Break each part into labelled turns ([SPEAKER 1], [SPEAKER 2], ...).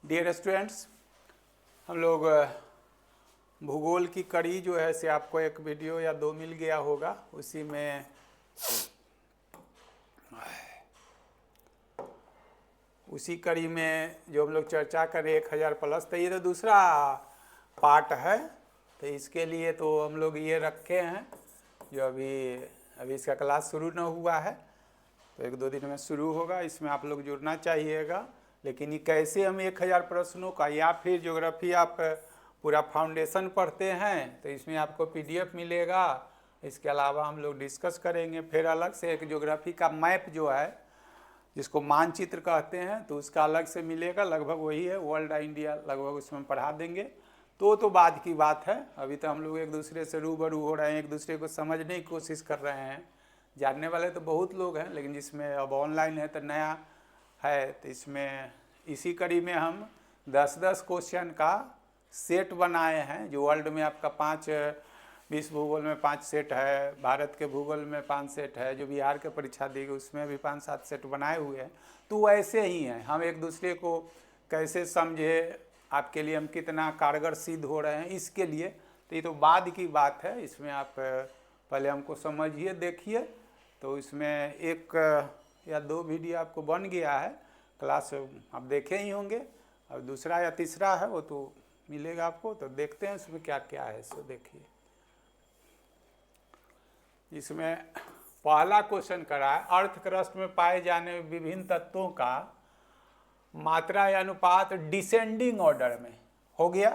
[SPEAKER 1] Dear students, हम लोग भूगोल की कड़ी जो है से आपको एक वीडियो या दो मिल गया होगा। उसी कड़ी में जो हम लोग चर्चा करें 1000 प्लस, तो ये तो दूसरा पार्ट है। तो इसके लिए तो हम लोग ये रखे हैं जो अभी इसका क्लास शुरू न हुआ है, तो एक दो दिन में शुरू होगा। इसमें आप लोग जुड़ना चाहिएगा। लेकिन ये कैसे हम 1000 प्रश्नों का, या फिर ज्योग्राफी आप पूरा फाउंडेशन पढ़ते हैं तो इसमें आपको PDF मिलेगा। इसके अलावा हम लोग डिस्कस करेंगे। फिर अलग से एक ज्योग्राफी का मैप जो है, जिसको मानचित्र कहते हैं, तो उसका अलग से मिलेगा। लगभग वही है, वर्ल्ड इंडिया लगभग उसमें पढ़ा देंगे। तो बाद की बात है। अभी तो हम लोग एक दूसरे से रूबरू हो रहे हैं, एक दूसरे को समझने की कोशिश कर रहे हैं। जानने वाले तो बहुत लोग हैं, लेकिन जिसमें अब ऑनलाइन है तो नया है। तो इसमें इसी कड़ी में हम 10-10 क्वेश्चन का सेट बनाए हैं। जो वर्ल्ड में आपका 5 विश्व भूगोल में 5 सेट है, भारत के भूगोल में 5 सेट है, जो बिहार के परीक्षा देगी उसमें भी 5-7 सेट बनाए हुए हैं। तो वैसे ही हैं, हम एक दूसरे को कैसे समझे, आपके लिए हम कितना कारगर सिद्ध हो रहे हैं, इसके लिए। तो ये तो बाद की बात है। इसमें आप पहले हमको समझिए, देखिए। तो इसमें एक या दो वीडियो आपको बन गया है, क्लास आप देखे ही होंगे। और दूसरा या तीसरा है वो तो मिलेगा आपको। तो देखते हैं इसमें क्या क्या है, सो देखिए। इसमें पहला क्वेश्चन करा है, अर्थ क्रस्ट में पाए जाने वाले विभिन्न तत्वों का मात्रा या अनुपात डिसेंडिंग ऑर्डर में। हो गया।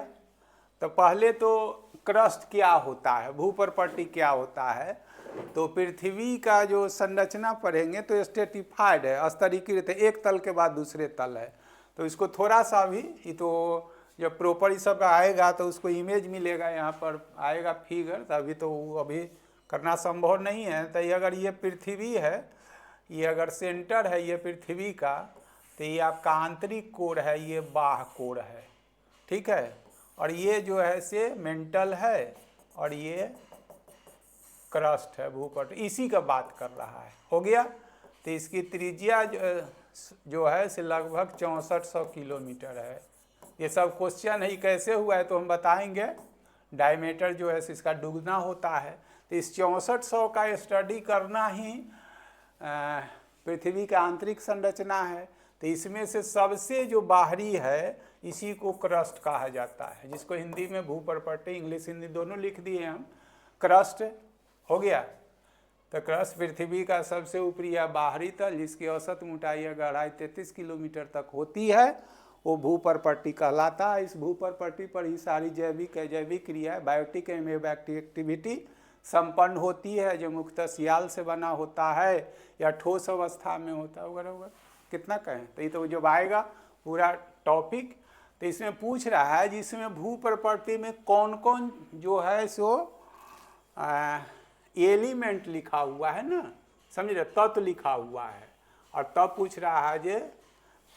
[SPEAKER 1] तो पहले तो क्रस्ट क्या होता है, भूप्रपट्टी क्या होता है। तो पृथ्वी का जो संरचना पढ़ेंगे तो स्ट्रेटिफाइड है, स्तरीकृत है, एक तल के बाद दूसरे तल है। तो इसको थोड़ा सा भी, ये तो जब प्रॉपर ये सब आएगा तो उसको इमेज मिलेगा, यहाँ पर आएगा फिगर। तो अभी तो अभी करना संभव नहीं है। तो ये अगर ये पृथ्वी है, ये अगर सेंटर है ये पृथ्वी का, तो ये आपका आंतरिक कोर है, ये बाह्य कोर है, ठीक है। और ये जो है से मेंटल है, और ये क्रस्ट है, भूपट, इसी का बात कर रहा है। हो गया। तो इसकी त्रिज्या जो है से लगभग 6400 किलोमीटर है। ये सब क्वेश्चन है, कैसे हुआ है तो हम बताएंगे। डायमीटर जो है इसका दुगना होता है। तो इस 6400 का स्टडी करना ही पृथ्वी का आंतरिक संरचना है। तो इसमें से सबसे जो बाहरी है इसी को क्रस्ट कहा जाता है, जिसको हिंदी में भूप्रपट्टी, इंग्लिश हिंदी दोनों लिख दिए हम, क्रस्ट। हो गया। तो क्रस्ट पृथ्वी का सबसे ऊपरी या बाहरी तल, जिसकी औसत मोटाई या गहराई 33 किलोमीटर तक होती है, वो भूप्रपट्टी कहलाता है। इस भूप्रपट्टी पर ही सारी जैविक क्रिया, बायोटिक एक्टिविटी संपन्न होती है, जो मुख्यतः सियाल से बना होता है या ठोस अवस्था में होता है, वगैरह वगैरह। कितना कहें, तो ये तो जब आएगा पूरा टॉपिक। तो इसमें पूछ रहा है जिसमें भूप्रपट्टी में कौन कौन जो है सो एलिमेंट लिखा हुआ है ना, समझ रहे, तत्व लिखा हुआ है। और तब पूछ रहा है जे,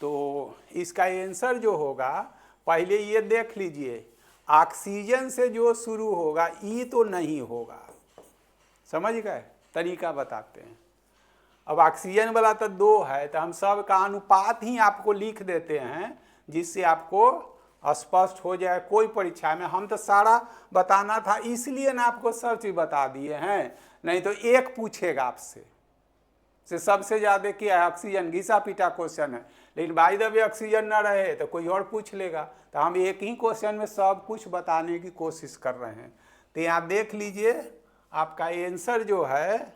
[SPEAKER 1] तो इसका आंसर जो होगा, पहले ये देख लीजिए, ऑक्सीजन से जो शुरू होगा ई तो नहीं होगा। समझ गए, तरीका बताते हैं। अब ऑक्सीजन वाला तो 2 है, तो हम सब का अनुपात ही आपको लिख देते हैं, जिससे आपको स्पष्ट हो जाए कोई परीक्षा में। हम तो सारा बताना था, इसलिए ना आपको सब चीज बता दिए हैं, नहीं तो एक पूछेगा आपसे से सबसे ज्यादा क्या है, ऑक्सीजन, घिसा पीटा क्वेश्चन है। लेकिन बाय द वे ऑक्सीजन न रहे तो कोई और पूछ लेगा। तो हम एक ही क्वेश्चन में सब कुछ बताने की कोशिश कर रहे हैं। तो यहाँ देख लीजिए, आपका आंसर जो है,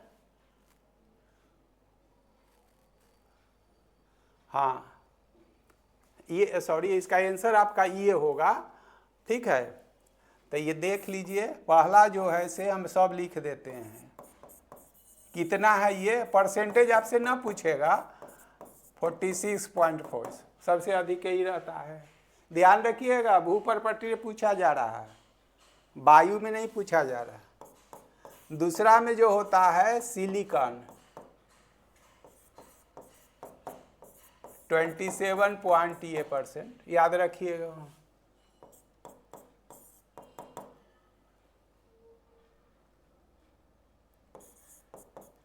[SPEAKER 1] हाँ ये सॉरी, इसका आंसर आपका ये होगा, ठीक है। तो ये देख लीजिए, पहला जो है से हम सब लिख देते हैं। कितना है ये, परसेंटेज आपसे ना पूछेगा, 46.4 सबसे अधिक यही रहता है। ध्यान रखिएगा, भूप्रपट्टी पूछा जा रहा है, वायु में नहीं पूछा जा रहा। दूसरा में जो होता है सिलिकॉन, 27% याद रखिएगा।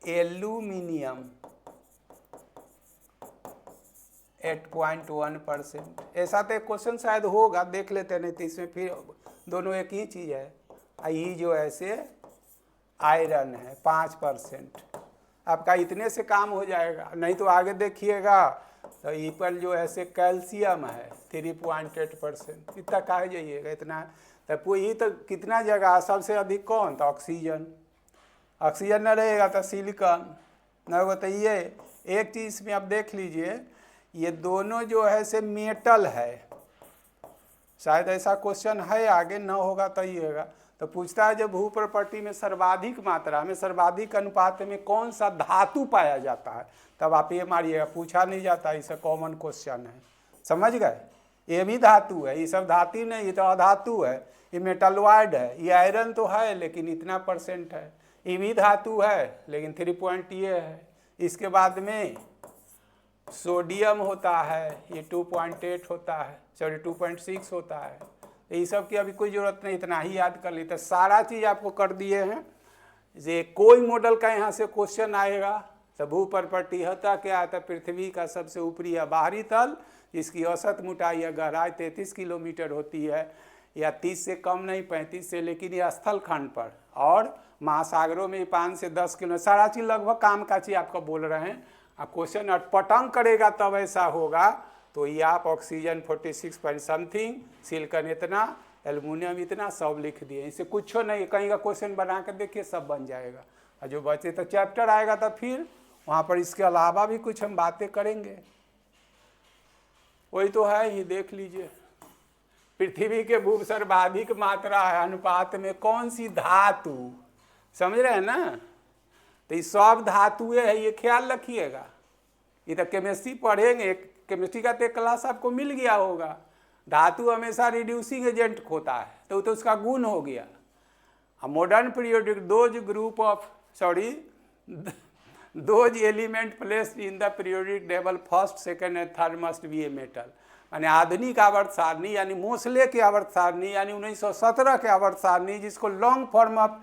[SPEAKER 1] एल्यूमिनियम 8.1%। ऐसा तो एक क्वेश्चन शायद होगा, देख लेते हैं, नहीं तो इसमें फिर दोनों एक ही चीज़ है। ये जो है से आयरन है 5%। आपका इतने से काम हो जाएगा, नहीं तो आगे देखिएगा तो ई पर जो है से कैल्शियम है 3.8%। इतना कहा जाइएगा इतना, तो ये तो कितना जगह सबसे अधिक कौन, तो ऑक्सीजन। ऑक्सीजन न रहेगा तो सिलिकॉन न होगा। तो ये एक चीज़ में आप देख लीजिए, ये दोनों जो है से मेटल है। शायद ऐसा क्वेश्चन है, आगे न होगा तो ये होगा। तो पूछता है जब भू प्रॉपर्टी में सर्वाधिक मात्रा में सर्वाधिक अनुपात में कौन सा धातु पाया जाता है, तब आप ये मारिएगा, पूछा नहीं जाता, इसे कॉमन क्वेश्चन है, समझ गए। ये भी धातु है, ये सब धातु नहीं, ये तो अधातु है, ये मेटलॉइड है। ये आयरन तो है लेकिन इतना % है। ये भी धातु है लेकिन 3 पॉइंट ये है। इसके बाद में सोडियम होता है, ये 2.8 होता है, सॉरी 2.6 होता है। तो ये सब की अभी कोई ज़रूरत नहीं, इतना ही याद कर ली तो सारा चीज़ आपको कर दिए हैं। ये कोई मॉडल का यहाँ से क्वेश्चन आएगा तो भू प्रॉपर्टी होता क्या है, तो पृथ्वी का सबसे ऊपरी या बाहरी तल, इसकी औसत मोटाई या गहराई 33 किलोमीटर होती है, या 30 से कम नहीं 35 से, लेकिन ये स्थल खंड पर, और महासागरों में 5 से 10 किलोमीटर। सारा चीज़ लगभग काम का चीज़ आपको बोल रहे हैं। अब क्वेश्चन अटपटंग करेगा तब ऐसा होगा। तो ये आप ऑक्सीजन 46 पॉइंट समथिंग, सिलिकॉन इतना, एल्युमिनियम इतना, सब लिख दिए। इससे कुछ नहीं, कहीं का क्वेश्चन बना कर देखिए, सब बन जाएगा। और जो बचे तो चैप्टर आएगा तो फिर वहाँ पर इसके अलावा भी कुछ हम बातें करेंगे। वही तो है ही, देख लीजिए। पृथ्वी के भू सर्वाधिक मात्रा है अनुपात में कौन सी धातु, समझ रहे हैं ना। तो ये सब धातुएं है, ये ख्याल रखिएगा। ये तो केमिस्ट्री पढ़ेंगे, केमिस्ट्री का तो क्लास आपको मिल गया होगा। धातु हमेशा रिड्यूसिंग एजेंट होता है, तो उसका गुण हो गया। Modern periodic those element placed in the periodic table first second and third must be a metal. यानी आधुनिक आवर्त सारणी, यानी मोसले के आवर्त सारणी, यानी 1917 के आवर्त सारणी, जिसको long form of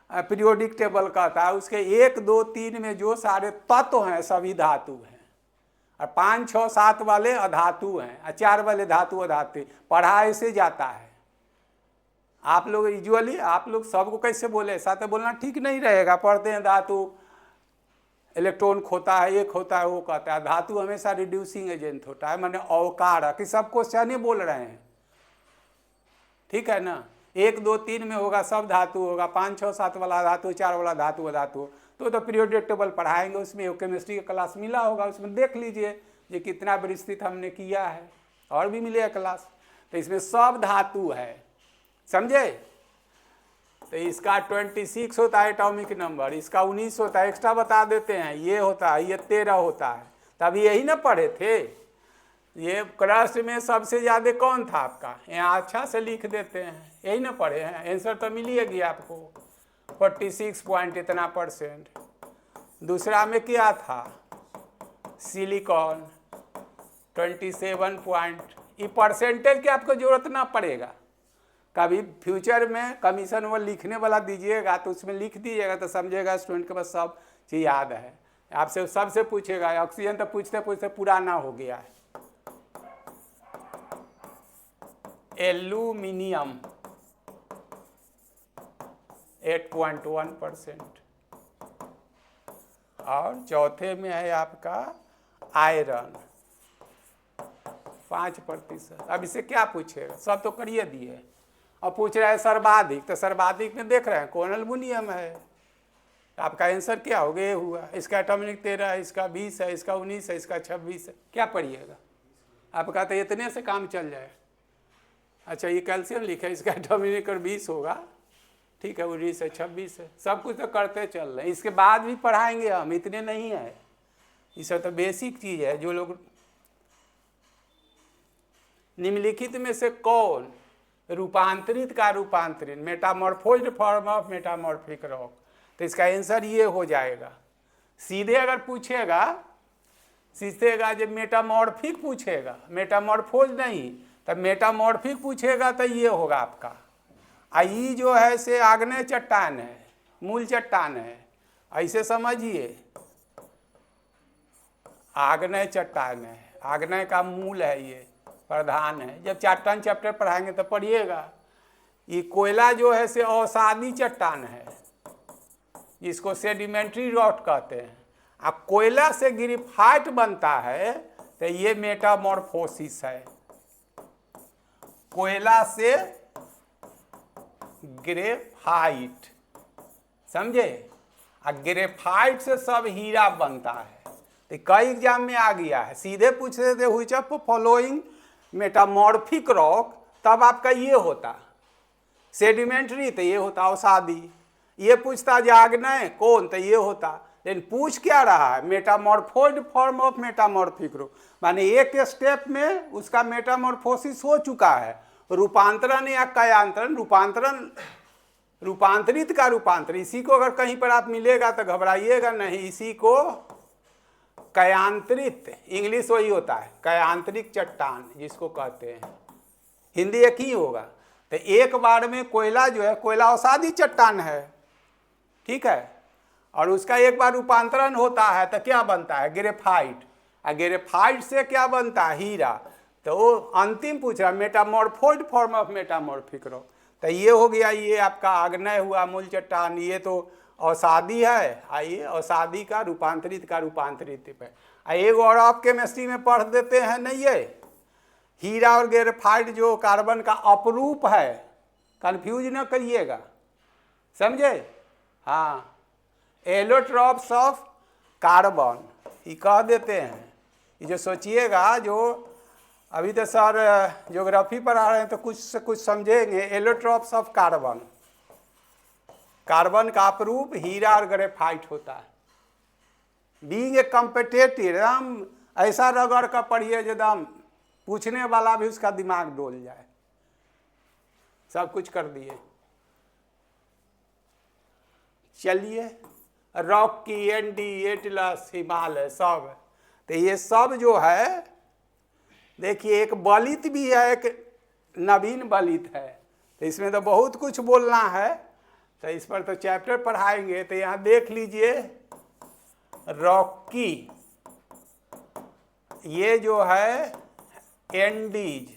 [SPEAKER 1] periodic table कहता है, उसके 1, 2, 3 में जो सारे तत्व हैं सभी धातु हैं, और 5, 6, 7 वाले अधातु हैं, और 4 वाले धातु अधातु। पढ़ा ऐसे जाता है। आप लोग यूजुअली आप लोग सबको कैसे बोले, ऐसा तो बोलना ठीक नहीं रहेगा। पढ़ते हैं धातु इलेक्ट्रॉन खोता है, एक होता है, वो कहता है। धातु हमेशा रिड्यूसिंग एजेंट होता है, मैंने अवकार है कि सब क्वेश्चन ही बोल रहे हैं, ठीक है ना। 1, 2, 3 में होगा सब धातु होगा, 5, 6, 7 वाला धातु, 4 वाला धातु अधातु। तो पीरियोडिक टेबल पढ़ाएंगे, उसमें केमिस्ट्री का क्लास मिला होगा, उसमें देख लीजिए ये कितना विस्तृत हमने किया है, और भी मिलेगा क्लास। तो इसमें सब धातु है, समझे। तो इसका 26 होता है एटॉमिक नंबर, इसका 19 होता है, एक्स्ट्रा बता देते हैं, ये होता है, ये 13 होता है। तब यही ना पढ़े थे। ये क्रस्ट में सबसे ज़्यादा कौन था आपका, यहाँ अच्छा से लिख देते हैं, यही ना पढ़े हैं। आंसर तो मिलिएगी आपको, 46 पॉइंट इतना %। दूसरा में क्या था, सिलिकॉन 27 पॉइंट। ये परसेंटेज की आपको जरूरत ना पड़ेगा। कभी फ्यूचर में कमीशन वो लिखने वाला दीजिएगा तो उसमें लिख दीजिएगा, तो समझेगा स्टूडेंट के पास सब चीज़ याद है। आपसे सबसे पूछेगा, ऑक्सीजन तो पूछते पूछते पुराना हो गया है। एल्यूमिनियम 8.1%, और चौथे में है आपका आयरन 5%। अब इसे क्या पूछेगा, सब तो करिए दिए। अब पूछ रहा है सर्वाधिक, तो सर्वाधिक में देख रहे हैं कौन, एल्युमिनियम है। आपका आंसर क्या हो गया, हुआ। इसका एटॉमिक 13 है, इसका 20 है, इसका 19 है, इसका 26 है। क्या पढ़िएगा, आपका तो इतने से काम चल जाए। अच्छा, ये कैल्शियम लिखा है, इसका एटॉमिक 20 होगा, ठीक है, 19 है, 26 है। सब कुछ तो करते चल रहे हैं, इसके बाद भी पढ़ाएंगे हम, इतने नहीं है। ये सब तो बेसिक चीज़ है। जो लोग निम्नलिखित में से कौन रूपांतरित का रूपांतरण, मेटामॉर्फोज्ड फॉर्म ऑफ मेटामॉर्फिक रॉक, तो इसका आंसर ये हो जाएगा। सीधे अगर पूछेगा, सीखेगा जब मेटामॉर्फिक पूछेगा, मेटामॉर्फोज नहीं, तब मेटामॉर्फिक पूछेगा तो ये होगा आपका। आई जो है से आग्नेय चट्टान है, मूल चट्टान है, ऐसे समझिए, आग्नेय चट्टान है। आग्नेय का मूल है, ये प्रधान है। जब चट्टान चैप्टर पढ़ाएंगे तो पढ़िएगा। ये कोयला जो है से अवसादी चट्टान है, जिसको सेडिमेंट्री रॉक कहते हैं। अब कोयला से ग्रेफाइट बनता है तो ये मेटामॉर्फोसिस है। कोयला से ग्रेफाइट, समझे? और ग्रेफाइट से सब हीरा बनता है। तो कई एग्जाम में आ गया है, सीधे पूछ रहे थे which of following metamorphic rock, तब आपका ये होता सेडिमेंट्री, तो ये होता अवसादी। ये पूछता आग्नेय कौन, तो ये होता। लेकिन पूछ क्या रहा है? मेटामॉर्फोइड फॉर्म ऑफ मेटामॉर्फिक रॉक, माने एक स्टेप में उसका मेटामॉर्फोसिस हो चुका है, रूपांतरण या कयांतरण। रूपांतरित का रूपांतर, इसी को अगर कहीं पर आप मिलेगा तो घबराइएगा नहीं, इसी को कयांतरित, इंग्लिश वही होता है, कयांतरिक चट्टान जिसको कहते हैं। हिंदी एक ही होगा। तो एक बार में कोयला जो है, कोयला अवसादी चट्टान है, ठीक है, और उसका एक बार रूपांतरण होता है तो क्या बनता है? ग्रेफाइट। और ग्रेफाइट से क्या बनता है? हीरा। तो वो अंतिम पूछ रहा मेटामॉर्फोइड फॉर्म ऑफ मेटामॉर्फिक रॉक। तो ये हो गया, ये आपका आग्नेय हुआ मूल चट्टान, ये तो अवसादी है। आइए, अवसादी का रूपांतरित है। एक और आप केमिस्ट्री में पढ़ देते हैं नहीं, ये हीरा और ग्रेफाइट जो कार्बन का अपरूप है, कंफ्यूज न करिएगा, समझे? हाँ, एलोट्रॉप्स ऑफ कार्बन ये कह देते हैं। ये जो सोचिएगा, जो अभी तो सर ज्योग्राफी पढ़ा रहे हैं तो कुछ से कुछ समझेंगे। एलोट्रॉप्स ऑफ कार्बन, कार्बन का अपरूप हीरा और ग्रेफाइट होता है। बीइंग ए कॉम्पिटिटिव, एकदम ऐसा रगड़ का पढ़िए एकदम पूछने वाला भी उसका दिमाग डोल जाए। सब कुछ कर दिए। चलिए, रॉकी, एंडी, एटलस, हिमालय सब, तो ये सब जो है, देखिए एक बलित भी है, एक नवीन बलित है। तो इसमें तो बहुत कुछ बोलना है, तो इस पर तो चैप्टर पढ़ाएंगे। तो यहाँ देख लीजिए, रॉकी, ये जो है एंडीज,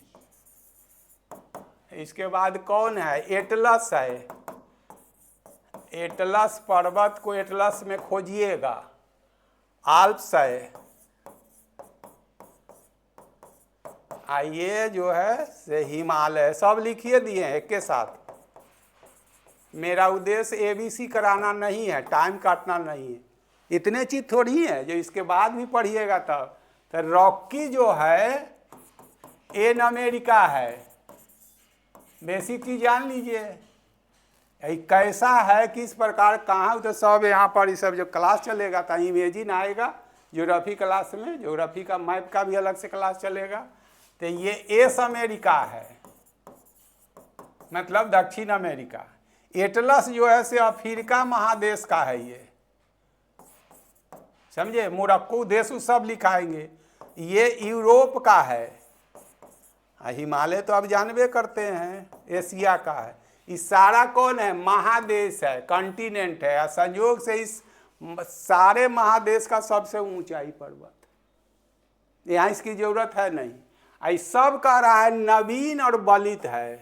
[SPEAKER 1] इसके बाद कौन है? एटलस है। एटलस पर्वत को एटलस में खोजिएगा। आल्प्स है। ये जो है से हिमालय, सब लिखिए दिए हैं एक के साथ। मेरा उद्देश्य ABC कराना नहीं है, टाइम काटना नहीं है। इतने चीज थोड़ी है जो इसके बाद भी पढ़िएगा तब। तो रॉकी जो है एन अमेरिका है, बेसिक चीज जान लीजिए। कैसा है, किस प्रकार, कहाँ, तो सब यहाँ पर ये सब जो क्लास चलेगा तो इमेजिन आएगा ज्योग्राफी क्लास में। ज्योग्राफी का मैप का भी अलग से क्लास चलेगा। तो ये एस अमेरिका है, मतलब दक्षिण अमेरिका। एटलस जो है से अफ्रीका महादेश का है, ये समझे? मोरक्को देश सब लिखाएंगे। ये यूरोप का है। हिमालय तो आप जानबे करते हैं एशिया का है। इस सारा कौन है? महादेश है, कॉन्टिनेंट है। संयोग से इस सारे महादेश का सबसे ऊंचाई पर्वत, यहाँ इसकी जरूरत है नहीं। आई सब कह रहा है नवीन और बलित है।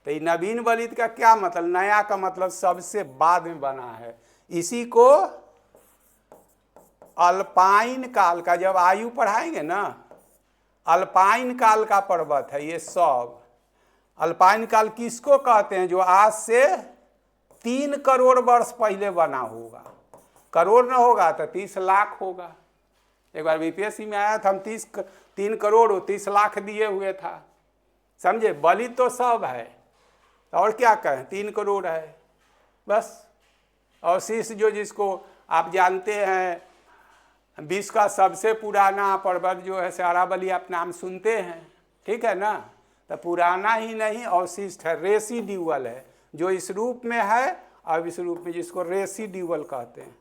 [SPEAKER 1] तो ये नवीन बलित का क्या मतलब? नया का मतलब सबसे बाद में बना है। इसी को अल्पाइन काल का, जब आयु पढ़ाएंगे ना, अल्पाइन काल का पर्वत है ये सब। अल्पाइन काल किसको कहते हैं? जो आज से 3 करोड़ वर्ष पहले बना होगा। करोड़ ना होगा तो 30 लाख होगा। एक बार बीपीएससी में आया था, हम 3 करोड़ 30 लाख दिए हुए था, समझे? बलित तो सब है, और क्या कहें, 3 करोड़ है बस। और शीश जो, जिसको आप जानते हैं विश्व का सबसे पुराना पर्वत जो है अरावली, आप नाम सुनते हैं, ठीक है ना? तो पुराना ही नहीं, अवशिष्ट है, रेसिड्यूअल है, जो इस रूप में है और इस रूप में, जिसको रेसिड्यूअल कहते हैं।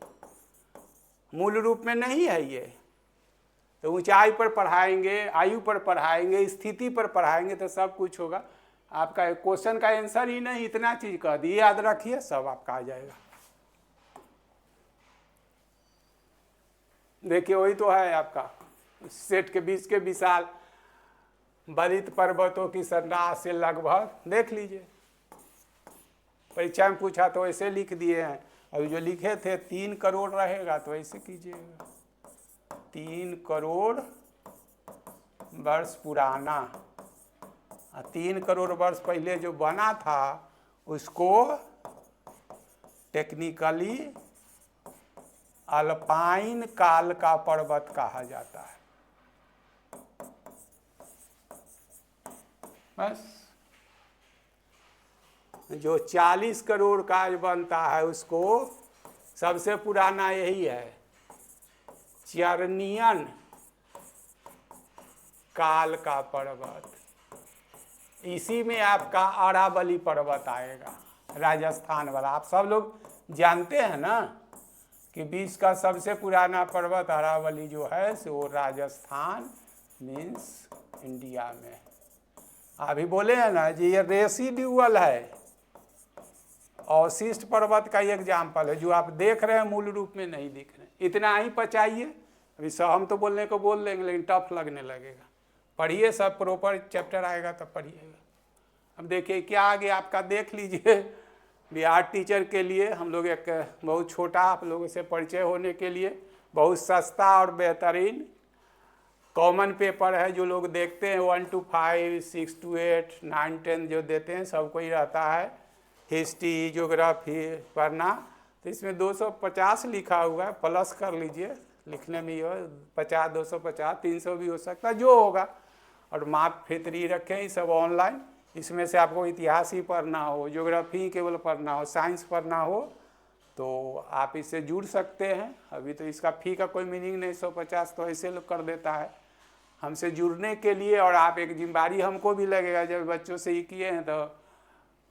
[SPEAKER 1] मूल रूप में नहीं है ये। तो ऊंचाई पर पढ़ाएंगे, आयु पर पढ़ाएंगे, स्थिति पर पढ़ाएंगे, तो सब कुछ होगा। आपका क्वेश्चन का आंसर ही नहीं, इतना चीज कह दिए, याद रखिए, सब आपका आ जाएगा। देखिए वही तो है आपका सेट के बीच के विशाल बलित पर्वतों की संरचना से लगभग देख लीजिए, परीक्षा में पूछा तो ऐसे लिख दिए हैं। अभी जो लिखे थे 3 करोड़ रहेगा तो ऐसे कीजिएगा, 3 करोड़ वर्ष पुराना। 3 करोड़ वर्ष पहले जो बना था उसको टेक्निकली अल्पाइन काल का पर्वत कहा जाता है। बस जो 40 करोड़ का बनता है उसको सबसे पुराना यही है, चरनियन काल का पर्वत। इसी में आपका अरावली पर्वत आएगा, राजस्थान वाला। आप सब लोग जानते हैं ना कि विश्व का सबसे पुराना पर्वत अरावली जो है सो वो राजस्थान मीन्स इंडिया में। अभी बोले हैं ना जी ये रेसिड्यूअल है, अवशिष्ट पर्वत का एग्जाम्पल है, जो आप देख रहे हैं मूल रूप में नहीं दिख रहे। इतना ही पचाइए, अभी सब हम तो बोलने को बोल देंगे लेकिन टफ लगने लगेगा। पढ़िए, सब प्रॉपर चैप्टर आएगा तब पढ़िएगा। अब देखिए क्या आगे आपका देख लीजिए। बिहार टीचर के लिए हम लोग एक बहुत छोटा आप लोगों से परिचय होने के लिए बहुत सस्ता और बेहतरीन कॉमन पेपर है जो लोग देखते हैं 1 to 5, 6 to 8, 9, 10 जो देते हैं सबको ही रहता है हिस्ट्री ज्योग्राफी पढ़ना। तो इसमें 250 लिखा हुआ है, प्लस कर लीजिए, लिखने में ये 50, 250, 300 भी हो सकता है जो होगा। और माप फितरी रखें, ये सब ऑनलाइन। इसमें से आपको इतिहास ही पढ़ना हो, ज्योग्राफी केवल पढ़ना हो, साइंस पढ़ना हो तो आप इससे जुड़ सकते हैं। अभी तो इसका फ़ी का कोई मीनिंग नहीं, 150 तो ऐसे लोग कर देता है। हमसे जुड़ने के लिए और आप एक जिम्मेदारी हमको भी लगेगा, जब बच्चों से ही किए हैं तो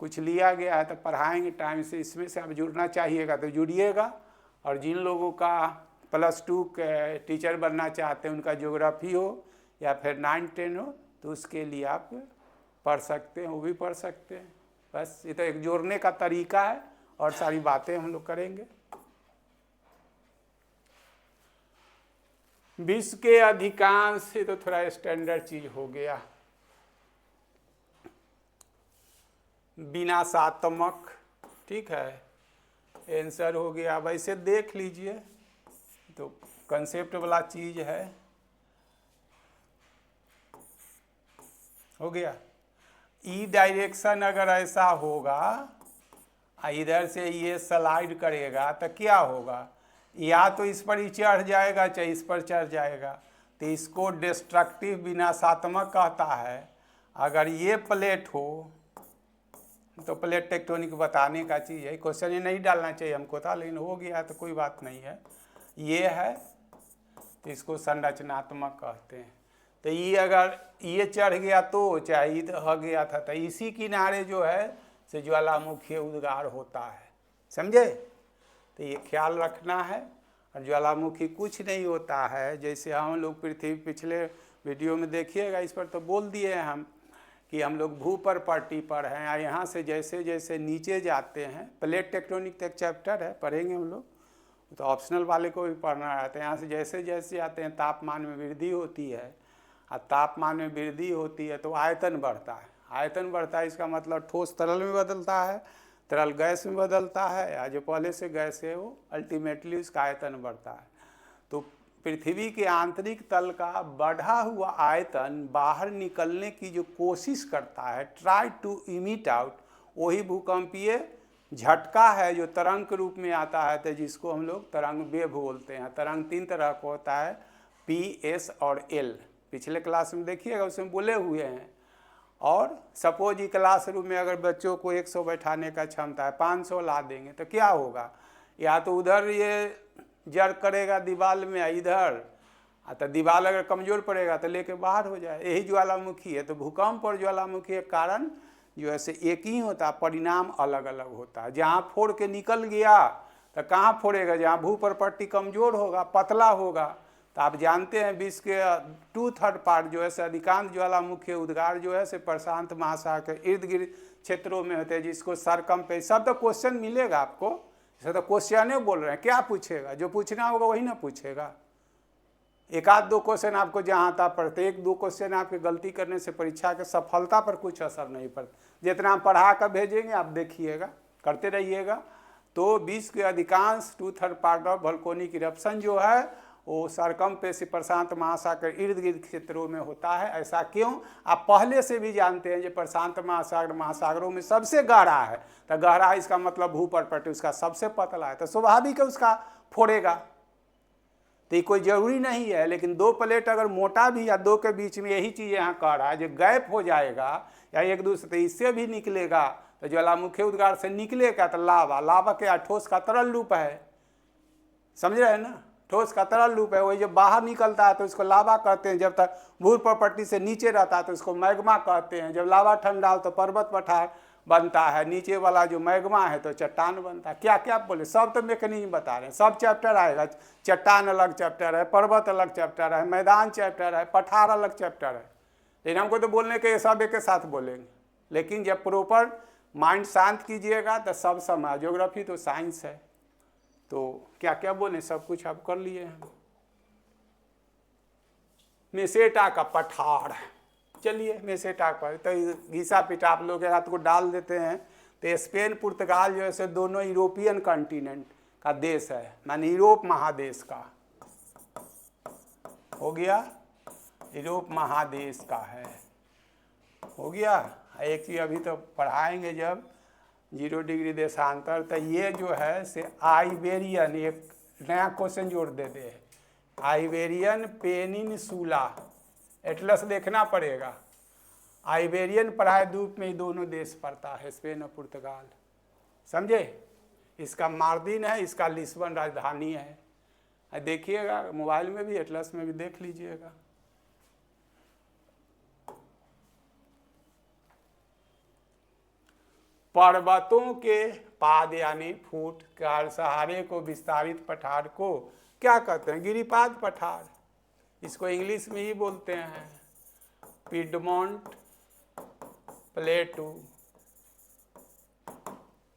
[SPEAKER 1] कुछ लिया गया है तो पढ़ाएंगे टाइम से, इसमें से आप जुड़ना चाहिएगा तो जुड़िएगा। और जिन लोगों का +2 के टीचर बनना चाहते हैं, उनका ज्योग्राफी हो या फिर 9, 10 हो तो उसके लिए आप पढ़ सकते हैं, वो भी पढ़ सकते हैं। बस ये तो एक जोड़ने का तरीका है और सारी बातें हम लोग करेंगे। विश्व के अधिकांश से तो थोड़ा स्टैंडर्ड चीज हो गया। विनाशात्मक, ठीक है, आंसर हो गया। वैसे देख लीजिए तो कंसेप्ट वाला चीज है, हो गया। ई डायरेक्शन अगर ऐसा होगा, इधर से ये स्लाइड करेगा तो क्या होगा, या तो इस पर ही चढ़ जाएगा चाहे इस पर चढ़ जाएगा। तो इसको डिस्ट्रक्टिव विनाशात्मक कहता है। अगर ये प्लेट हो तो प्लेट टेक्टोनिक बताने का चीज़ है, क्वेश्चन ये नहीं डालना चाहिए हमको था लेकिन हो गया तो कोई बात नहीं है। ये है तो इसको संरचनात्मक कहते हैं। तो ये अगर ये चढ़ गया तो चाहे ये हो गया था तो इसी किनारे जो है से ज्वालामुखी उद्गार होता है, समझे। तो ये ख्याल रखना है। और ज्वालामुखी कुछ नहीं होता है, जैसे हम लोग पृथ्वी पिछले वीडियो में देखिएगा, इस पर तो बोल दिए हैं हम कि हम लोग भूपर पट्टी पर हैं। और यहाँ से जैसे जैसे नीचे जाते हैं, प्लेट टेक्टोनिक तक चैप्टर है, पढ़ेंगे हम लोग, तो ऑप्शनल वाले को भी पढ़ना रहता है। यहाँ से जैसे जैसे आते हैं तापमान में वृद्धि होती है, और तापमान में वृद्धि होती है तो आयतन बढ़ता है। आयतन बढ़ता है इसका मतलब ठोस तरल में बदलता है, तरल गैस में बदलता है, या जो पहले से गैस है वो अल्टीमेटली उसका आयतन बढ़ता है। तो पृथ्वी के आंतरिक तल का बढ़ा हुआ आयतन बाहर निकलने की जो कोशिश करता है, ट्राई टू इमिट आउट, वही भूकंपीय झटका है जो तरंग के रूप में आता है, तो जिसको हम लोग तरंग वेव बोलते हैं। तरंग 3 तरह का होता है, पी, एस और एल। पिछले क्लास में देखिएगा उसमें बोले हुए हैं। और सपोज ही क्लासरूम में अगर बच्चों को 100 बैठाने का क्षमता है, 500 ला देंगे तो क्या होगा, या तो उधर ये जड़ करेगा दीवार में, इधर तो दीवार अगर कमज़ोर पड़ेगा तो लेके बाहर हो जाए। यही ज्वालामुखी है। तो भूकंप और ज्वालामुखी के कारण जो ऐसे एक ही होता, परिणाम अलग अलग होता है। जहाँ फोड़ के निकल गया तो कहाँ फोड़ेगा, जहाँ भूपर पट्टी कमज़ोर होगा, पतला होगा। तो आप जानते हैं विश्व के 2/3 पार्ट जो है से अधिकांश ज्वालामुखी उद्गार जो है से प्रशांत महासागर के इर्द गिर्द क्षेत्रों में होते हैं, जिसको सरकम सब तो क्वेश्चन मिलेगा आपको। इसे तो क्वेश्चन बोल रहे हैं, क्या पूछेगा, जो पूछना होगा वही ना पूछेगा। एक आध दो क्वेश्चन आपको जहाँ आता पढ़ते, एक दो क्वेश्चन आपके गलती करने से परीक्षा के सफलता पर कुछ असर नहीं पड़ता। जितना हम पढ़ा कर भेजेंगे आप देखिएगा, करते रहिएगा, तो विश्व के अधिकांश 2/3 पार्ट ऑफ वोल्केनिक इरप्शन जो है वो सरकमपेसिफिक प्रशांत महासागर इर्द गिर्द क्षेत्रों में होता है। ऐसा क्यों? आप पहले से भी जानते हैं जो प्रशांत महासागरों में सबसे गहरा है, तो गहरा इसका मतलब भूपटपट उसका सबसे पतला है, तो स्वाभाविक है उसका फोड़ेगा। तो ये कोई जरूरी नहीं है, लेकिन दो प्लेट अगर मोटा भी या दो के बीच में यही चीज़ यहाँ कह रहा है जो गैप हो जाएगा या एक दूसरे, तो इससे भी निकलेगा, तो ज्वालामुखी उद्गार से निकलेगा तो लावा, लावा क्या ठोस का तरल रूप है, समझ रहे हैं ना, ठोस का तरल रूप है। वही जब बाहर निकलता है तो उसको लावा कहते हैं, जब तक भूपटपट्टी से नीचे रहता है तो उसको मैग्मा कहते हैं। जब लावा ठंडा हो तो पर्वत पठार बनता है, नीचे वाला जो मैग्मा है तो चट्टान बनता है। क्या क्या बोले, सब तो मैकेनिज्म बता रहे हैं, सब चैप्टर आएगा। चट्टान अलग चैप्टर है, पर्वत अलग चैप्टर है, मैदान चैप्टर है, पठार अलग चैप्टर है। लेकिन हमको तो बोलने के सब एक के साथ बोलेंगे, लेकिन जब प्रॉपर माइंड शांत कीजिएगा तो सब समय, ज्योग्राफी तो साइंस है, तो क्या क्या बोले सब कुछ आप कर लिए हैं। मेसेटा का पठार, चलिए मेसेटा पर तो घिसा पिटा आप लोग हाथ को डाल देते हैं। तो स्पेन पुर्तगाल जो है दोनों यूरोपियन कॉन्टिनेंट का देश है, माने यूरोप महादेश का हो गया, यूरोप महादेश का है, हो गया। एक चीज अभी तो पढ़ाएंगे जब 0 डिग्री देशांतर, तो ये जो है से आइबेरियन, एक नया क्वेश्चन जोड़ देते हैं, आइबेरियन पेनिनसुला एटलस देखना पड़ेगा। आइबेरियन पढ़ाए द्वीप में ही दोनों देश पड़ता है, स्पेन और पुर्तगाल, समझे। इसका मार्दिन है, इसका लिस्बन राजधानी है। देखिएगा मोबाइल में भी, एटलस में भी देख लीजिएगा। पर्वतों के पाद यानी फूट के सहारे को विस्तारित पठार को क्या कहते हैं? गिरिपाद पठार। इसको इंग्लिश में ही बोलते हैं पिडमोंट प्लेटू,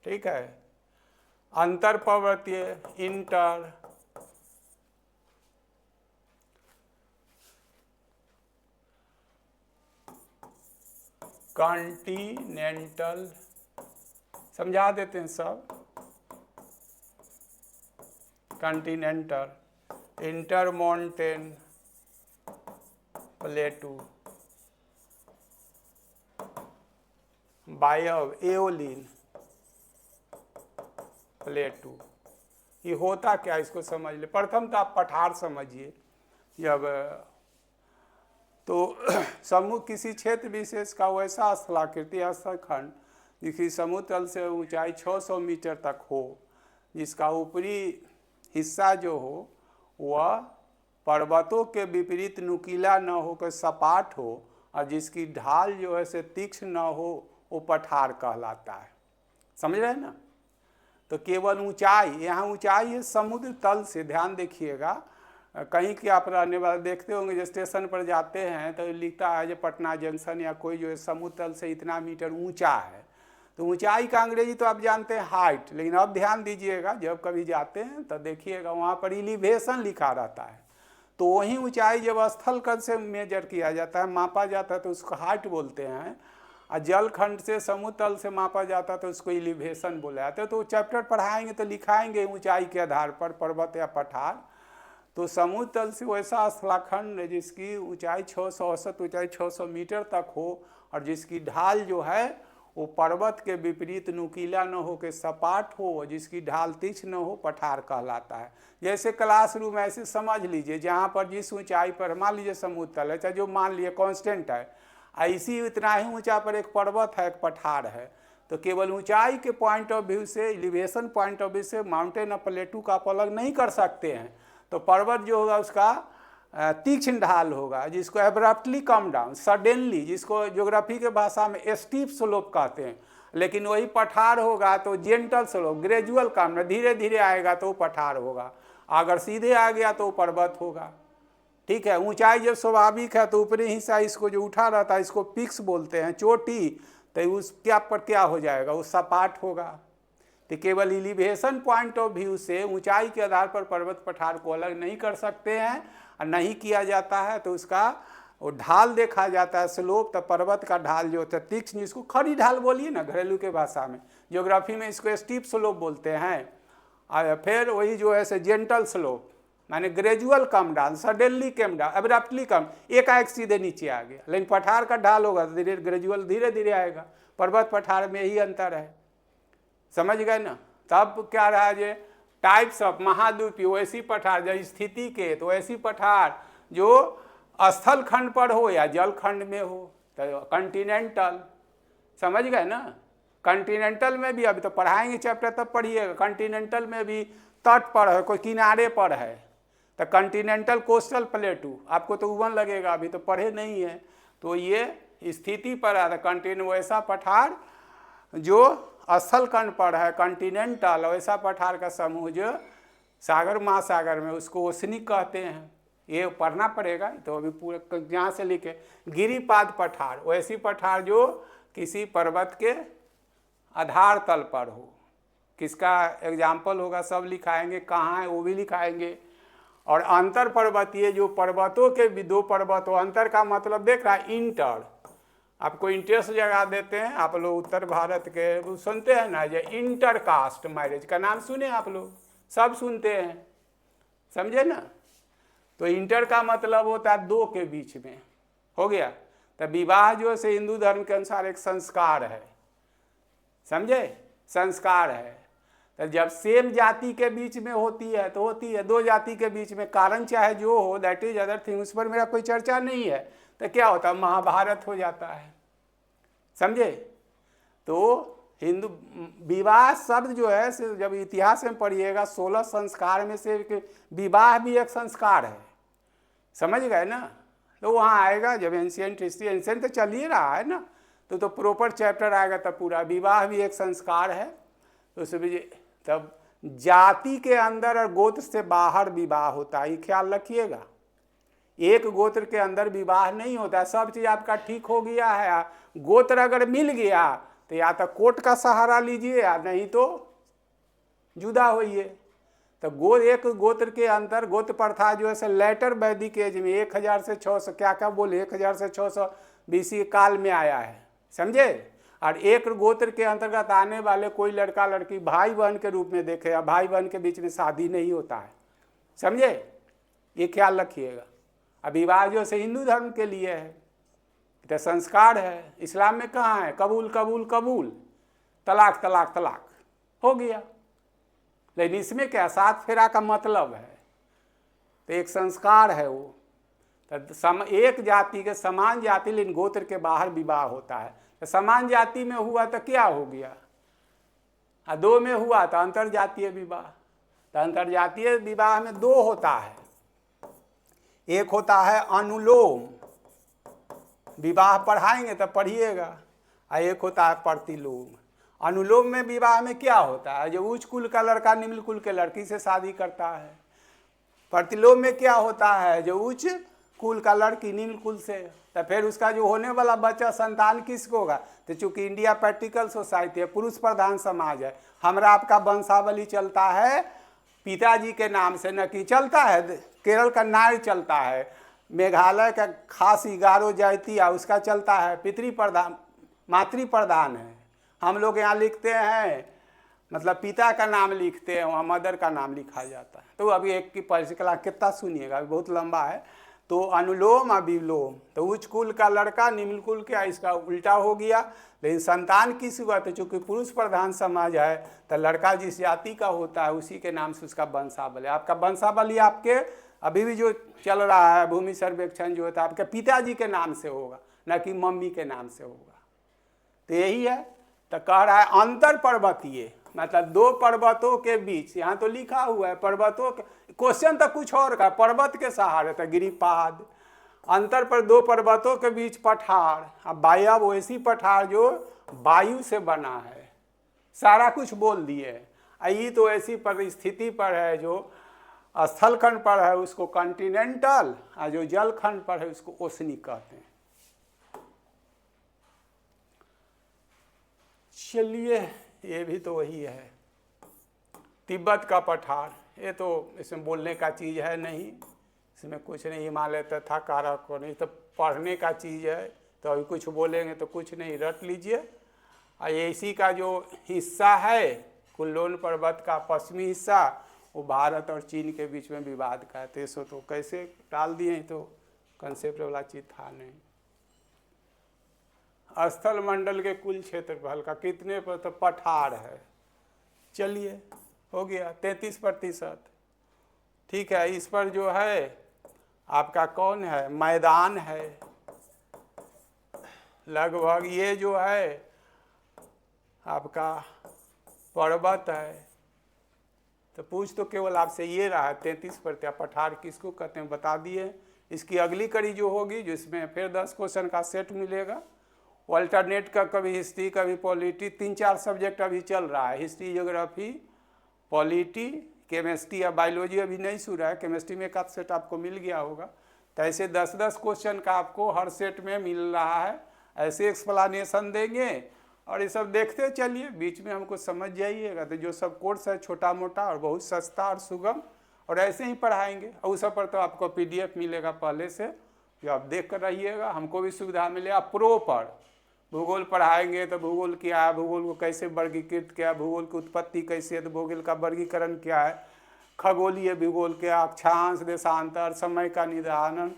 [SPEAKER 1] ठीक है। अंतर पर्वतीय इंटर कॉन्टिनेंटल, समझा देते हैं सब, कॉन्टिनेंटल इंटरमोंटेन प्लेटू बायो एओलिन प्लेटू। ये होता क्या, इसको समझ ले। प्रथम तो आप पठार समझिए। जब तो समूह किसी क्षेत्र विशेष का वैसा स्थलाकृति स्थलखंड जिसकी समुद्र तल से ऊंचाई 600 मीटर तक हो, जिसका ऊपरी हिस्सा जो हो वह पर्वतों के विपरीत नुकीला न होकर सपाट हो, और जिसकी ढाल जो है से तीक्ष्ण न हो, वो पठार कहलाता है। समझ रहे हैं ना। तो केवल ऊंचाई, यहाँ ऊंचाई है समुद्र तल से, ध्यान देखिएगा। कहीं के आप रहने वाले देखते होंगे जो स्टेशन पर जाते हैं तो लिखता है जो पटना जंक्शन या कोई जो है समुद्र तल से इतना मीटर ऊंचा है। तो ऊंचाई का अंग्रेजी तो आप जानते हैं हाइट, लेकिन अब ध्यान दीजिएगा जब कभी जाते हैं तो देखिएगा वहाँ पर एलिवेशन लिखा रहता है। तो वही ऊंचाई जब स्थल कद से मेजर किया जाता है, मापा जाता है, तो उसको हाइट बोलते हैं। और जलखंड से समुद्र तल से मापा जाता है तो उसको एलिवेशन बोला जाता है। तो चैप्टर पढ़ाएंगे तो लिखाएंगे ऊंचाई के आधार पर पर्वत या पठार। तो समुद्र तल से वैसा स्थलाखंड जिसकी ऊंचाई 600, औसत ऊंचाई 600 मीटर तक हो, और जिसकी ढाल जो है वो पर्वत के विपरीत नुकीला न हो के सपाट हो, जिसकी ढाल तीक्ष्ण न हो, पठार कहलाता है। जैसे क्लासरूम ऐसे समझ लीजिए, जहाँ पर जिस ऊंचाई पर मान लीजिए समुद्र तल है, चाहे जो मान लीजिए कांस्टेंट है, ऐसी इतना ही ऊंचा पर एक पर्वत है, एक पठार है। तो केवल ऊंचाई के पॉइंट ऑफ व्यू से, एलिवेशन पॉइंट ऑफ व्यू से माउंटेन और प्लेटू का आप अलग नहीं कर सकते हैं। तो पर्वत जो होगा उसका तीक्ष्ण ढाल होगा, जिसको एब्रप्टली कम डाउन, सडनली, जिसको ज्योग्राफी के भाषा में स्टीप स्लोप कहते हैं। लेकिन वही पठार होगा तो जेंटल स्लोप, ग्रेजुअल कम, धीरे धीरे आएगा तो पठार होगा। अगर सीधे आ गया तो पर्वत होगा, ठीक है। ऊंचाई जब स्वाभाविक है तो ऊपरी हिस्सा इसको जो उठा रहता है इसको पिक्स बोलते हैं, चोटी, तो उस क्या पर क्या हो जाएगा, वो सपाट होगा। तो केवल एलिवेशन पॉइंट ऑफ व्यू से ऊंचाई के आधार पर पर्वत पठार को अलग नहीं कर सकते हैं। और नहीं किया जाता है तो उसका वो ढाल देखा जाता है, स्लोप। तो पर्वत का ढाल जो होता है तीक्ष्ण, इसको खड़ी ढाल बोलिए ना घरेलू के भाषा में, ज्योग्राफी में इसको स्टीप स्लोप बोलते हैं। और फिर वही जो है से जेंटल स्लोप, माने ग्रेजुअल कम ढाल, सडनली कम ढाल, एब्रप्टली कम, एकाएक सीधे नीचे आ गया। लेकिन पठार का ढाल होगा तो धीरे ग्रेजुअल धीरे धीरे आएगा। पर्वत पठार में यही अंतर है, समझ गए ना। तब क्या रहा जे टाइप्स ऑफ महाद्वीपीय वैसी पठार, जब स्थिति के तो ऐसी पठार जो स्थल खंड पर हो या जल खंड में हो, तो कंटिनेंटल, समझ गए ना। कंटिनेंटल में भी अभी तो पढ़ाएंगे चैप्टर तब पढ़िएगा, कंटिनेंटल में भी तट पर है, कोई किनारे पर है तो कंटिनेंटल कोस्टल प्लेटू, आपको तो उवन लगेगा, अभी तो पढ़े नहीं है। तो ये स्थिति पर है कंटिन्यू, वैसा पठार जो स्थल खंड पर है कंटिनेंटल, वैसा पठार का समूह जो सागर महासागर में, उसको ओसनिक कहते हैं। ये पढ़ना पड़ेगा, तो अभी पूरे यहाँ से लिखे। गिरिपाद पठार, वैसी पठार जो किसी पर्वत के आधार तल पर हो। किसका एग्जाम्पल होगा सब लिखाएंगे, कहाँ है वो भी लिखाएंगे। और अंतर पर्वतीय जो पर्वतों के भी दो पर्वतों, अंतर का मतलब देख रहा है इंटर, आपको इंटरेस्ट जगा देते हैं आप लोग उत्तर भारत के, वो सुनते हैं ना जो इंटर कास्ट मैरिज का नाम सुने आप लोग, सब सुनते हैं, समझे ना। तो इंटर का मतलब होता है दो के बीच में, हो गया। तो विवाह जो से हिंदू धर्म के अनुसार एक संस्कार है, समझे, संस्कार है। तो जब सेम जाति के बीच में होती है तो होती है, दो जाति के बीच में, कारण चाहे जो हो, दैट इज अदर थिंग, उस पर मेरा कोई चर्चा नहीं है। तो क्या होता है, महाभारत हो जाता है, समझे। तो हिंदू विवाह शब्द जो है जब इतिहास में पढ़िएगा 16 संस्कार में से विवाह भी एक संस्कार है, समझ गए ना। तो वहाँ आएगा जब एंशियंट हिस्ट्री, एंशियंट तो चल ही रहा है ना, तो प्रॉपर चैप्टर आएगा तब पूरा। विवाह भी एक संस्कार है, तो उसमें तब जाति के अंदर और गोत्र से बाहर विवाह होता है, ये ख्याल रखिएगा। एक गोत्र के अंदर विवाह नहीं होता है, सब चीज़ आपका ठीक हो गया है, गोत्र अगर मिल गया तो या तो कोर्ट का सहारा लीजिए या नहीं तो जुदा होइए। तो एक गोत्र के अंदर गोत्र प्रथा जो है लेटर वैदिक एज में 1000 से 600 क्या बोले 1000 से 600 बीसी काल में आया है, समझे। और एक गोत्र के अंतर्गत आने वाले कोई लड़का लड़की भाई बहन के रूप में देखे, या भाई बहन के बीच में शादी नहीं होता है, समझे, ये ख्याल रखिएगा। अब विवाह जो से हिंदू धर्म के लिए है, तो संस्कार है। इस्लाम में कहाँ है, कबूल कबूल कबूल, तलाक तलाक तलाक, हो गया। लेकिन इसमें क्या, 7 फेरा का मतलब है, तो एक संस्कार है वो। तो एक जाति के समान जाति लेकिन गोत्र के बाहर विवाह होता है। तो समान जाति में हुआ तो क्या हो गया, और दो में हुआ तो अंतर जातीय विवाह। तो अंतर जातीय विवाह में दो होता है, एक होता है अनुलोम, विवाह पढ़ाएंगे तो पढ़िएगा, और एक होता है प्रतिलोम। अनुलोम में विवाह में क्या होता है, जो उच्च कुल का लड़का निम्न कुल के लड़की से शादी करता है। प्रतिलोम में क्या होता है, जो उच्च कुल का लड़की निम्न कुल से, तो फिर उसका जो होने वाला बच्चा संतान किसको होगा। तो चूंकि इंडिया प्रैक्टिकल सोसाइटी है, पुरुष प्रधान समाज है, हमारा आपका वंशावली चलता है पिताजी के नाम से, न कि चलता है केरल का नायर चलता है, मेघालय का खासी गारो जातिया उसका चलता है पितृ प्रधान, मातृ प्रधान है। हम लोग यहाँ लिखते हैं मतलब पिता का नाम लिखते हैं, वहाँ मदर का नाम लिखा जाता है। तो अभी एक की परिकला कितना सुनिएगा, अभी बहुत लंबा है। तो अनुलोम और विलोम, तो उच्च कुल का लड़का निम्न कुल का, इसका उल्टा हो गया। लेकिन संतान किस हुआ, तो चूँकि पुरुष प्रधान समाज है तो लड़का जिस जाति का होता है उसी के नाम से उसका वंशावली। आपका वंशावली आपके अभी भी जो चल रहा है भूमि सर्वेक्षण जो होता है आपके पिताजी के नाम से होगा, न कि मम्मी के नाम से होगा। तो यही है। तो कह रहा है अंतर पर्वतीय, मतलब दो पर्वतों के बीच, यहाँ तो लिखा हुआ है पर्वतों के, क्वेश्चन तो कुछ और का, पर्वत के सहारे तो गिरिपाद, अंतर पर दो पर्वतों के बीच पठार। अब वायु वैसी पठार जो वायु से बना है, सारा कुछ बोल दिए। ये तो ऐसी परिस्थिति पर है जो स्थल खंड पर है उसको कॉन्टिनेंटल, और जो जल खंड पर है उसको ओसनी कहते हैं। चलिए ये भी तो वही है। तिब्बत का पठार, ये तो इसमें बोलने का चीज़ है नहीं, इसमें कुछ नहीं, हिमालय तथा कारक को नहीं, तो पढ़ने का चीज़ है, तो अभी कुछ बोलेंगे तो कुछ नहीं, रट लीजिए। और इसी का जो हिस्सा है कुल्लोन पर्वत का पश्चिमी हिस्सा, वो भारत और चीन के बीच में विवाद का है। तो कैसे डाल दिए, तो कंसेप्ट वाला चीज था नहीं। स्थल मंडल के कुल क्षेत्रफल का कितने पर, तो पठार है। चलिए हो गया 33%। ठीक है, इस पर जो है आपका कौन है, मैदान है लगभग, ये जो है आपका पर्वत है। तो पूछ तो केवल आपसे ये रहा है 33%। पठार किसको कहते हैं बता दिए। इसकी अगली कड़ी जो होगी, जिसमें फिर 10 क्वेश्चन का सेट मिलेगा, अल्टरनेट का, कभी हिस्ट्री कभी पॉलिटी, 3-4 सब्जेक्ट अभी चल रहा है, हिस्ट्री ज्योग्राफी पॉलिटी केमिस्ट्री या बायोलॉजी अभी नहीं शुरू है। केमिस्ट्री में एक आध सेट आपको मिल गया होगा। तो ऐसे 10-10 क्वेश्चन का आपको हर सेट में मिल रहा है। ऐसे एक्सप्लेनेशन देंगे और ये सब देखते चलिए, बीच में हमको समझ जाइएगा। तो जो सब कोर्स है छोटा मोटा और बहुत सस्ता और सुगम, और ऐसे ही पढ़ाएंगे। और उस पर तो आपको PDF मिलेगा पहले से, जो आप देख कर रहिएगा, हमको भी सुविधा मिलेगा। प्रॉपर भूगोल पढ़ाएंगे तो भूगोल क्या है, भूगोल को कैसे वर्गीकृत किया, भूगोल की उत्पत्ति कैसे है, तो भूगोल का वर्गीकरण क्या है, खगोलीय भूगोल के अक्षांश, देशांतर, समय का निधान,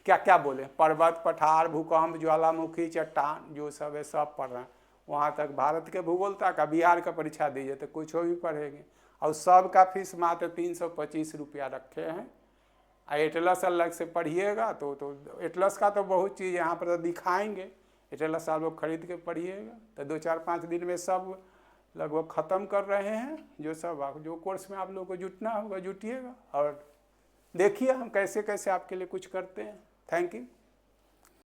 [SPEAKER 1] क्या क्या बोले, पर्वत, पठार, भूकंप, ज्वालामुखी, चट्टान, जो सब है सब पढ़ रहे हैं। वहाँ तक भारत के भूगोल तक, बिहार का परीक्षा दीजिए तो कुछ भी पढ़ेंगे। और सब का फीस मात्र 325 रुपया रखे हैं। एटलस अलग से पढ़िएगा तो एटलस का तो बहुत चीज़ यहाँ पर दिखाएंगे। एटलस आप लोग खरीद के पढ़िएगा तो 2-4-5 दिन में सब लगभग ख़त्म कर रहे हैं। जो कोर्स में आप लोग को जुटना होगा जुटिएगा, और देखिए हम कैसे कैसे आपके लिए कुछ करते हैं। Thank you.